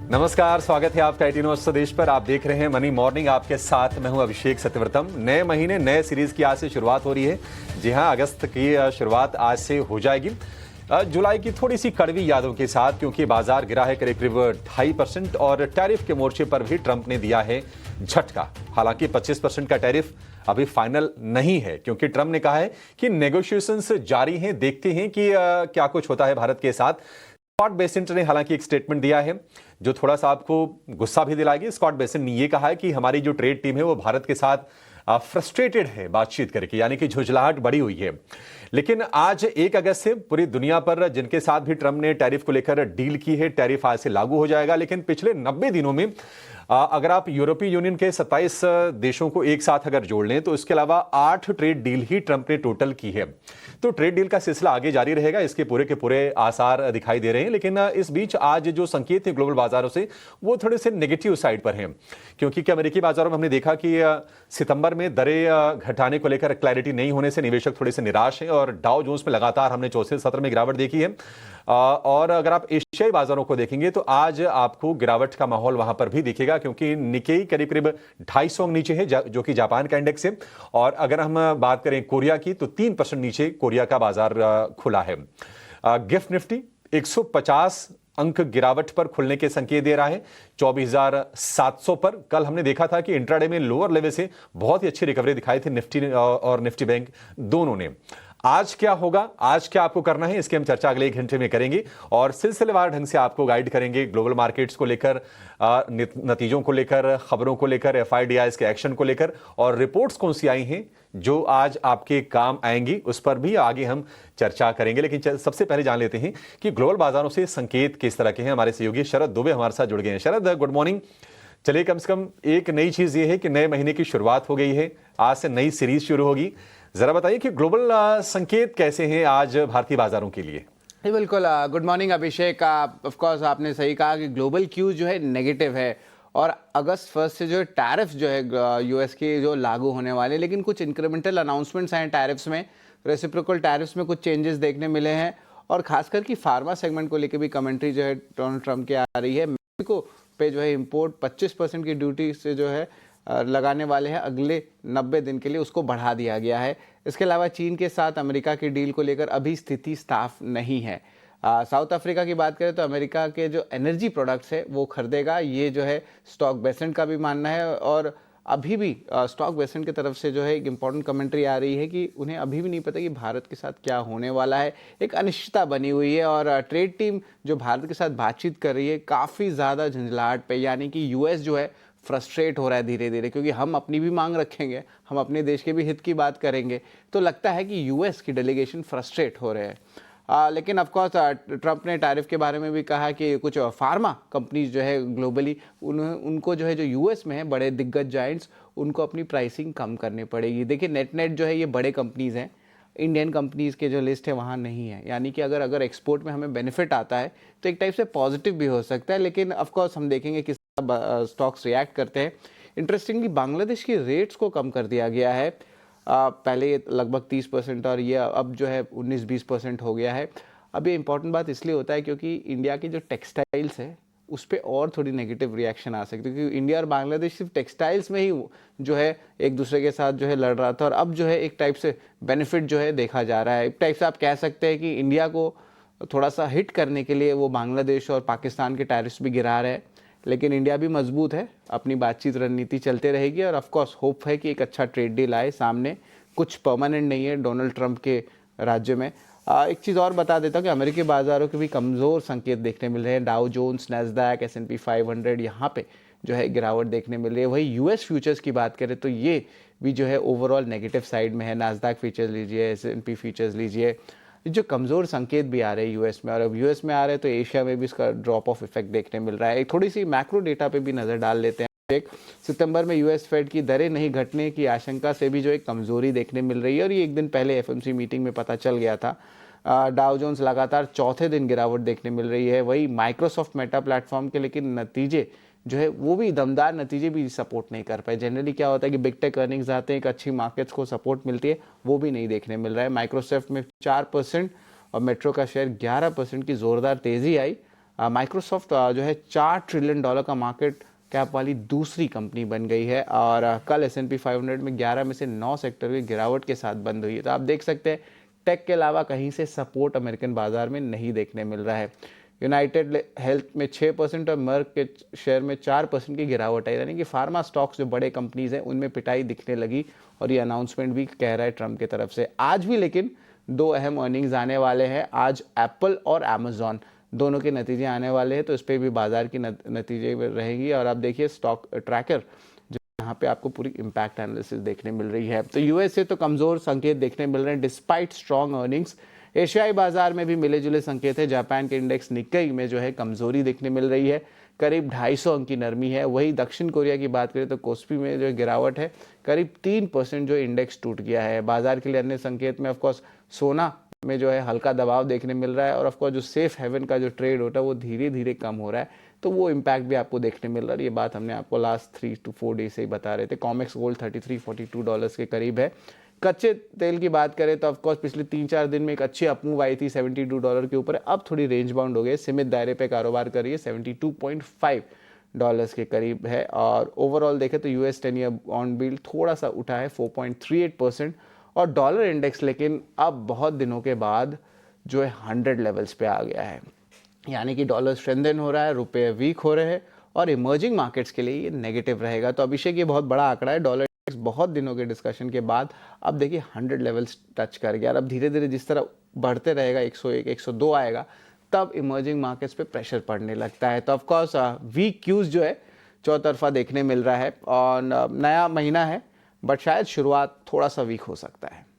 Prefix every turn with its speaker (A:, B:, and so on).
A: नमस्कार, स्वागत है आपका 18 वर्ष स्वदेश पर। आप देख रहे हैं मनी मॉर्निंग, आपके साथ मैं हूं अभिषेक सत्यव्रतम। नए महीने नए सीरीज की आज से शुरुआत हो रही है। जी हां, अगस्त की शुरुआत आज से हो जाएगी जुलाई की थोड़ी सी कड़वी यादों के साथ, क्योंकि बाजार गिरा है करीब 2.5% और टैरिफ के मोर्चे पर भी ट्रंप ने दिया है झटका। हालांकि 25% का टैरिफ अभी फाइनल नहीं है, क्योंकि ट्रंप ने कहा है कि नेगोशिएशंस जारी हैं, देखते हैं कि क्या कुछ होता है भारत के साथ। स्कॉट बेसेंट ने हालांकि एक स्टेटमेंट दिया है जो थोड़ा सा आपको गुस्सा भी दिलाएगी। स्कॉट बेसेंट ने यह कहा है कि हमारी जो ट्रेड टीम है वो भारत के साथ फ्रस्ट्रेटेड है बातचीत करके, यानी कि झुंझलाहट बढ़ी हुई है। लेकिन आज 1 अगस्त से पूरी दुनिया पर जिनके साथ भी ट्रंप ने टैरिफ को लेकर डील की है, टैरिफ आज से लागू हो जाएगा। लेकिन पिछले 90 दिनों में अगर आप यूरोपीय यूनियन के 27 देशों को एक साथ अगर जोड़ लें तो इसके अलावा 8 ट्रेड डील ही ट्रंप ने टोटल की है। तो ट्रेड डील का सिलसिला आगे जारी रहेगा, इसके पूरे के पूरे आसार दिखाई दे रहे हैं। लेकिन इस बीच आज जो संकेत है ग्लोबल बाजारों से वो थोड़े से नेगेटिव साइड पर हैं, क्योंकि अमेरिकी बाजारों में हमने देखा कि सितंबर में दरें घटाने को लेकर क्लैरिटी नहीं होने से निवेशक थोड़े से निराश हैं और डाउ जोन्स में लगातार हमने चौथे सत्र में गिरावट देखी है। और अगर आप एशियाई बाजारों को देखेंगे तो आज आपको गिरावट का माहौल वहां पर भी दिखेगा, क्योंकि निकेई करीब 250 नीचे है, जो कि जापान का इंडेक्स है। और अगर हम बात करें कोरिया की तो 3% नीचे कोरिया का बाजार खुला है। गिफ्ट निफ्टी 150 अंक गिरावट पर खुलने के संकेत दे रहा है 24,700 पर। कल हमने देखा था कि इंट्राडे में लोअर लेवल से बहुत ही अच्छी रिकवरी दिखाई थी निफ्टी और निफ्टी बैंक दोनों ने। आज क्या होगा, आज क्या आपको करना है, इसकी हम चर्चा अगले 1 घंटे में करेंगे और सिलसिलेवार ढंग से आपको गाइड करेंगे ग्लोबल मार्केट्स को लेकर, नतीजों को लेकर, खबरों को लेकर, एफआईडीआईज के एक्शन को लेकर और रिपोर्ट्स कौन सी आई हैं जो आज आपके काम आएंगी, उस पर भी आगे हम चर्चा करेंगे। लेकिन सबसे पहले जान लेते हैं कि ग्लोबल बाजारों से संकेत किस तरह के हैं। हमारे सहयोगी शरद दुबे हमारे साथ जुड़ गए हैं। शरद, गुड मॉर्निंग। चलिए, कम से कम एक नई चीज ये है कि नए महीने की शुरुआत हो गई है, आज से नई सीरीज शुरू होगी। जरा बताइए कि ग्लोबल संकेत कैसे हैं आज भारतीय बाजारों के लिए।
B: बिल्कुल, good morning Abhishek. Of course आपने सही कहा कि ग्लोबल क्यू जो है नेगेटिव है और अगस्त 1 से जो है टैरिफ जो है यूएस के जो लागू होने वाले, लेकिन कुछ इंक्रीमेंटल अनाउंसमेंट्स हैं टैरिफ्स में, रेसिप्रोकल टैरिफ्स में कुछ चेंजेस देखने मिले हैं और खासकर कि फार्मा सेगमेंट को लेकर भी कमेंट्री जो है डोनाल्ड ट्रंप की आ रही है। मेक्सिको पे जो है इंपोर्ट 25% की ड्यूटी से जो है लगाने वाले हैं अगले 90 दिन के लिए, उसको बढ़ा दिया गया है। इसके अलावा चीन के साथ अमेरिका की डील को लेकर अभी स्थिति साफ नहीं है। साउथ अफ्रीका की बात करें तो अमेरिका के जो एनर्जी प्रोडक्ट्स है वो खरीदेगा, ये जो है स्टॉक बेसेंट का भी मानना है। और अभी भी स्टॉक बेसेंट की तरफ से जो है एक इम्पॉर्टेंट कमेंट्री आ रही है कि उन्हें अभी भी नहीं पता कि भारत के साथ क्या होने वाला है, एक अनिश्चितता बनी हुई है। और ट्रेड टीम जो भारत के साथ बातचीत कर रही है काफ़ी ज़्यादा झंझलाहट पे, यानी कि यूएस जो है फ्रस्ट्रेट हो रहा है धीरे धीरे, क्योंकि हम अपनी भी मांग रखेंगे, हम अपने देश के भी हित की बात करेंगे, तो लगता है कि यूएस की डेलीगेशन फ्रस्ट्रेट हो रहे हैं। लेकिन ऑफकोर्स ट्रंप ने टैरिफ के बारे में भी कहा कि कुछ फार्मा कंपनीज जो है ग्लोबली उनको जो है जो यूएस में है बड़े दिग्गज जाइंट्स, उनको अपनी प्राइसिंग कम करनी पड़ेगी। देखिए नेट जो है ये बड़े कंपनीज हैं, इंडियन कंपनीज़ के जो लिस्ट है वहाँ नहीं है, यानी कि अगर एक्सपोर्ट में हमें बेनिफिट आता है तो एक टाइप से पॉजिटिव भी हो सकता है। लेकिन ऑफकोर्स हम देखेंगे किस स्टॉक्स रिएक्ट करते हैं। इंटरेस्टिंगली बांग्लादेश की रेट्स को कम कर दिया गया है, पहले ये लगभग 30% और ये अब जो है 19-20% हो गया है। अब ये इंपॉर्टेंट बात इसलिए होता है क्योंकि इंडिया की जो टेक्सटाइल्स है उस पर और थोड़ी नेगेटिव रिएक्शन आ सकती है, क्योंकि इंडिया और बांग्लादेश सिर्फ टेक्सटाइल्स में ही जो है एक दूसरे के साथ जो है लड़ रहा था और अब जो है एक टाइप से बेनिफिट जो है देखा जा रहा है। एक टाइप से आप कह सकते हैं कि इंडिया को थोड़ा सा हिट करने के लिए वो बांग्लादेश और पाकिस्तान के टैरिफ्स भी गिरा रहे हैं, लेकिन इंडिया भी मजबूत है, अपनी बातचीत रणनीति चलते रहेगी और ऑफकोर्स होप है कि एक अच्छा ट्रेड डील आए सामने। कुछ परमानेंट नहीं है डोनाल्ड ट्रंप के राज्य में। एक चीज़ और बता देता हूँ कि अमेरिकी बाज़ारों के भी कमज़ोर संकेत देखने मिल रहे हैं। डाउ जोन्स, नैस्डैक, S&P 500 यहाँ पे जो है गिरावट देखने मिल रही है। वही यूएस फ्यूचर्स की बात करें तो ये भी जो है ओवरऑल नेगेटिव साइड में है। नैस्डैक फ्यूचर्स लीजिए, S&P फ्यूचर्स लीजिए, जो कमज़ोर संकेत भी आ रहे हैं यूएस में, और अब यूएस में आ रहे हैं तो एशिया में भी इसका ड्रॉप ऑफ इफेक्ट देखने मिल रहा है। एक थोड़ी सी मैक्रो डेटा पे भी नज़र डाल लेते हैं। सितंबर में यूएस फेड की दरें नहीं घटने की आशंका से भी जो एक कमज़ोरी देखने मिल रही है और ये एक दिन पहले एफएमसी मीटिंग में पता चल गया था। डाउ जोन्स लगातार चौथे दिन गिरावट देखने मिल रही है। वही माइक्रोसॉफ्ट मेटा प्लेटफॉर्म के लेकिन नतीजे जो है वो भी दमदार नतीजे भी सपोर्ट नहीं कर पाए। जनरली क्या होता है कि बिग टेक अर्निंग्स आते हैं, एक अच्छी मार्केट्स को सपोर्ट मिलती है, वो भी नहीं देखने मिल रहा है। माइक्रोसॉफ्ट में 4% और मेट्रो का शेयर 11% की ज़ोरदार तेज़ी आई। माइक्रोसॉफ्ट जो है $4 ट्रिलियन का मार्केट कैप वाली दूसरी कंपनी बन गई है और कल S&P 500 में 11 में से 9 सेक्टर की गिरावट के साथ बंद हुई है। तो आप देख सकते हैं टेक के अलावा कहीं से सपोर्ट अमेरिकन बाजार में नहीं देखने मिल रहा है। यूनाइटेड हेल्थ में 6% और मर्क के शेयर में 4% की गिरावट है, यानी कि फार्मा स्टॉक्स जो बड़े कंपनीज हैं उनमें पिटाई दिखने लगी और ये अनाउंसमेंट भी कह रहा है ट्रम्प की तरफ से। आज भी लेकिन दो अहम अर्निंग्स आने वाले हैं। आज एप्पल और अमेजॉन दोनों के नतीजे आने वाले हैं, तो इस पर भी बाजार की नतीजे रहेगी। और आप देखिए स्टॉक ट्रैकर यहाँ पे आपको पूरी इम्पैक्ट एनालिसिस देखने मिल रही है। तो यूएस से तो कमजोर संकेत देखने मिल रहे हैं डिस्पाइट स्ट्रॉन्ग अर्निंग्स। एशियाई बाजार में भी मिले जुले संकेत है। जापान के इंडेक्स निक्केई में जो है कमजोरी देखने मिल रही है, करीब 250 अंक की नरमी है। वही दक्षिण कोरिया की बात करें तो कोस्पी में जो गिरावट है करीब 3% जो इंडेक्स टूट गया है। बाजार के लिए अन्य संकेत में ऑफकोर्स सोना में जो है हल्का दबाव देखने मिल रहा है और ऑफकोर्स जो सेफ हेवन का जो ट्रेड होता है वो धीरे धीरे कम हो रहा है, तो वो इम्पैक्ट भी आपको देखने मिल रहा है। ये बात हमने आपको लास्ट 3 to 4 डे से ही बता रहे थे। कॉमेक्स गोल्ड $33-42 के करीब है। कच्चे तेल की बात करें तो ऑफकोर्स पिछले 3-4 दिन में एक अच्छी अपमूव आई थी, $72 के ऊपर, अब थोड़ी रेंज बाउंड हो गई, सीमित दायरे पे कारोबार कर रही है, $72.5 के करीब है। और ओवरऑल देखें तो US 10 ईयर बॉन्ड यील्ड थोड़ा सा उठा है 4.38% और डॉलर इंडेक्स लेकिन अब बहुत दिनों के बाद जो है 100 लेवल्स पे आ गया है, यानी कि डॉलर स्ट्रेंथन हो रहा है, रुपए वीक हो रहे हैं और इमर्जिंग मार्केट्स के लिए ये नेगेटिव रहेगा। तो अभिषेक ये बहुत बड़ा आंकड़ा है। डॉलर इंडेक्स बहुत दिनों के डिस्कशन के बाद अब देखिए 100 लेवल्स टच कर गया और अब धीरे धीरे जिस तरह बढ़ते रहेगा 101 102 आएगा तब इमर्जिंग मार्केट्स पे प्रेशर पड़ने लगता है। तो ऑफकोर्स वीक क्यूज जो है चौतरफा देखने मिल रहा है और नया महीना है बट शायद शुरुआत थोड़ा सा वीक हो सकता है।